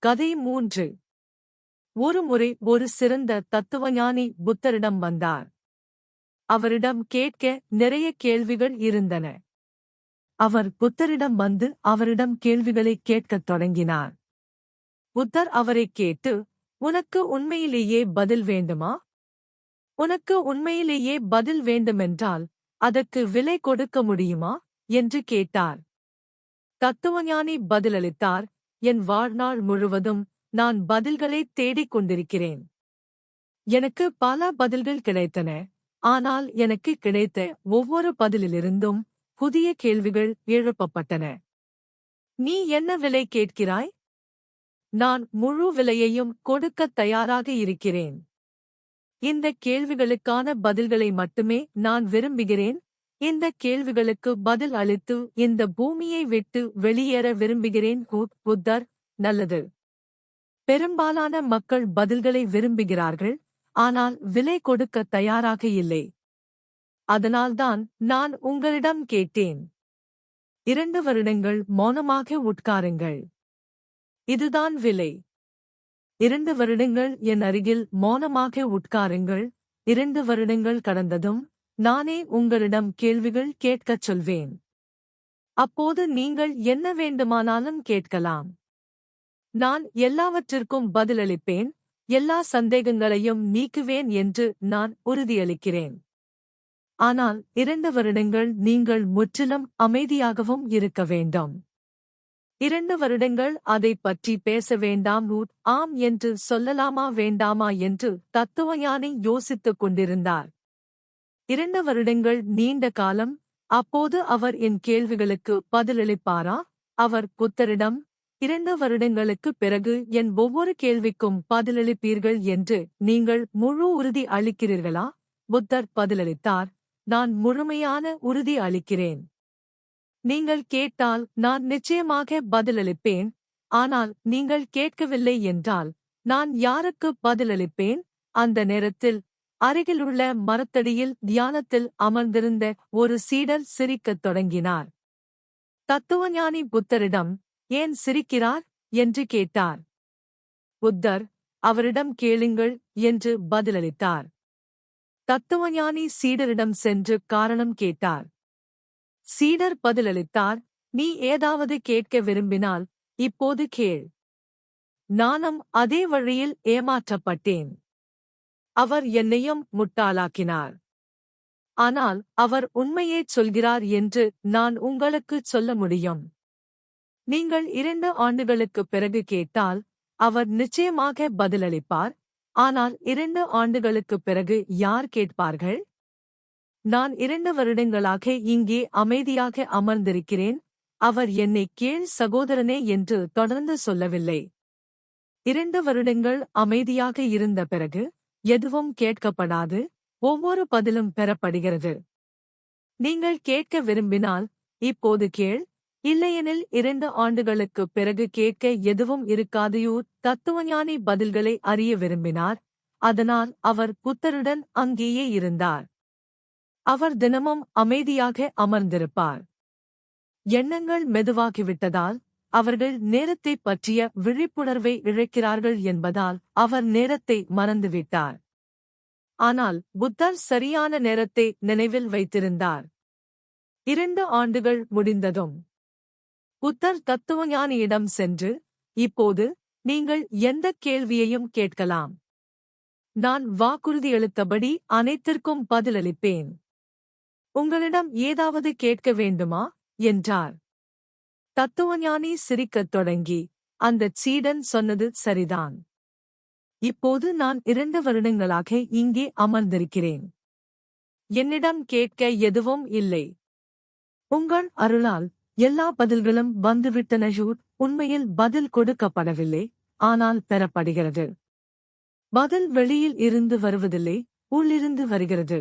கதை 3. ஒருமுறை ஒரு சிறந்த தத்துவஞானி புத்தரிடம் வந்தார். அவரிடம் கேட்க நிறைய கேள்விகள் இருந்தன. அவர் புத்தரிடம் வந்து அவரிடம் கேள்விகளைக் கேட்கத் தொடங்கினார். புத்தர் அவரைக் கேட்டு, உனக்கு உண்மையிலேயே பதில் வேண்டுமா? உனக்கு உண்மையிலேயே பதில் வேண்டுமென்றால் அதற்கு விலை கொடுக்க முடியுமா? என்று கேட்டார். தத்துவஞானி பதிலளித்தார், என் வாழ்நாள் முழுவதும் நான் பதில்களைத் தேடிக் கொண்டிருக்கிறேன். எனக்கு பல பதில்கள் கிடைத்தன. ஆனால் எனக்கு கிடைத்த ஒவ்வொரு பதிலிலிருந்தும் புதிய கேள்விகள் எழுப்பப்பட்டன. நீ என்ன விலை கேட்கிறாய்? நான் முழு விலையையும் கொடுக்கத் தயாராக இருக்கிறேன். இந்த கேள்விகளுக்கான பதில்களை மட்டுமே நான் விரும்புகிறேன். இந்த கேள்விகளுக்கு பதில் அளித்து இந்த பூமியை விட்டு வெளியேற விரும்புகிறேன். புத்தர், நல்லது. பெரும்பாலான மக்கள் பதில்களை விரும்புகிறார்கள், ஆனால் விலை கொடுக்க தயாராக இல்லை. அதனால்தான் நான் உங்களிடம் கேட்டேன். 2 வருடங்கள் மௌனமாக உட்காருங்கள். இதுதான் விலை. 2 வருடங்கள் என் அருகில் மௌனமாக உட்காருங்கள். 2 வருடங்கள் கடந்ததும் நானே உங்களிடம் கேள்விகள் கேட்கச் சொல்வேன். அப்போது நீங்கள் என்ன வேண்டுமானாலும் கேட்கலாம். நான் எல்லாவற்றிற்கும் பதிலளிப்பேன், எல்லா சந்தேகங்களையும் நீக்குவேன் என்று நான் உறுதியளிக்கிறேன். ஆனால் 2 வருடங்கள் நீங்கள் முற்றிலும் அமைதியாகவும் இருக்க வேண்டும். 2 வருடங்கள் அதைப் பற்றி பேச வேண்டாம். ஆம் என்று சொல்லலாமா வேண்டாமா என்று தத்துவஞானி யோசித்துக் கொண்டிருந்தார். 2 வருடங்கள் நீண்ட காலம். அப்போது அவர் என் கேள்விகளுக்கு பதிலளிப்பாரா? அவர் புத்தரிடம், 2 வருடங்களுக்குப் பிறகு என் ஒவ்வொரு கேள்விக்கும் பதிலளிப்பீர்கள் என்று நீங்கள் முழு உறுதி அளிக்கிறீர்களா? புத்தர் பதிலளித்தார், நான் முழுமையான உறுதி அளிக்கிறேன். நீங்கள் கேட்டால் நான் நிச்சயமாக பதிலளிப்பேன். ஆனால் நீங்கள் கேட்கவில்லை என்றால் நான் யாருக்கு பதிலளிப்பேன்? அந்த நேரத்தில் அருகிலுள்ள மரத்தடியில் தியானத்தில் அமர்ந்திருந்த ஒரு சீடர் சிரிக்கத் தொடங்கினார். தத்துவஞானி புத்தரிடம், ஏன் சிரிக்கிறார்? என்று கேட்டார். புத்தர், அவரிடம் கேளுங்கள் என்று பதிலளித்தார். தத்துவஞானி சீடரிடம் சென்று காரணம் கேட்டார். சீடர் பதிலளித்தார், நீ ஏதாவது கேட்க விரும்பினால் இப்போது கேள். நானும் அதே வழியில் ஏமாற்றப்பட்டேன். அவர் என்னையும் முட்டாளாக்கினார். ஆனால் அவர் உண்மையைச் சொல்கிறார் என்று நான் உங்களுக்குச் சொல்ல முடியும். நீங்கள் 2 ஆண்டுகளுக்குப் பிறகு கேட்டால் அவர் நிச்சயமாக பதிலளிப்பார். ஆனால் 2 ஆண்டுகளுக்குப் பிறகு யார் கேட்பார்கள்? நான் 2 வருடங்களாக இங்கே அமைதியாக அமர்ந்திருக்கிறேன். அவர் என்னை கேள் சகோதரனே என்று தொடர்ந்து சொல்லவில்லை. 2 வருடங்கள் அமைதியாக இருந்த பிறகு எதுவும் கேட்கப்படாது. ஒவ்வொரு பதிலும் பெறப்படுகிறது. நீங்கள் கேட்க விரும்பினால் இப்போது கேள். இல்லையெனில் 2 ஆண்டுகளுக்குப் பிறகு கேட்க எதுவும் இருக்காது. தத்துவஞானி பதில்களை அறிய விரும்பினார். அதனால் அவர் புத்தருடன் அங்கேயே இருந்தார். அவர் தினமும் அமைதியாக அமர்ந்திருப்பார். எண்ணங்கள் மெதுவாகிவிட்டதால் அவர்கள் நேரத்தைப் பற்றிய விழிப்புணர்வை இழக்கிறார்கள் என்பதால் அவர் நேரத்தை மறந்துவிட்டார். ஆனால் புத்தர் சரியான நேரத்தை நினைவில் வைத்திருந்தார். 2 ஆண்டுகள் முடிந்ததும் புத்தர் தத்துவஞானியிடம் சென்று, இப்போது நீங்கள் எந்தக் கேள்வியையும் கேட்கலாம். நான் வாக்குறுதியளித்தபடி அனைத்திற்கும் பதிலளிப்பேன். உங்களிடம் ஏதாவது கேட்க வேண்டுமா? என்றார். தத்துவஞானி சிரிக்கத் தொடங்கி, அந்தச் சீடன் சொன்னது சரிதான். இப்போது நான் 2 வருடங்களாக இங்கே அமர்ந்திருக்கிறேன். என்னிடம் கேட்க எதுவும் இல்லை. உங்கள் அருளால் எல்லா பதில்களும் வந்துவிட்டன. உண்மையில் பதில் கொடுக்கப்படவில்லை, ஆனால் பெறப்படுகிறது. பதில் வெளியில் இருந்து வருவதில்லை, உள்ளிருந்து வருகிறது.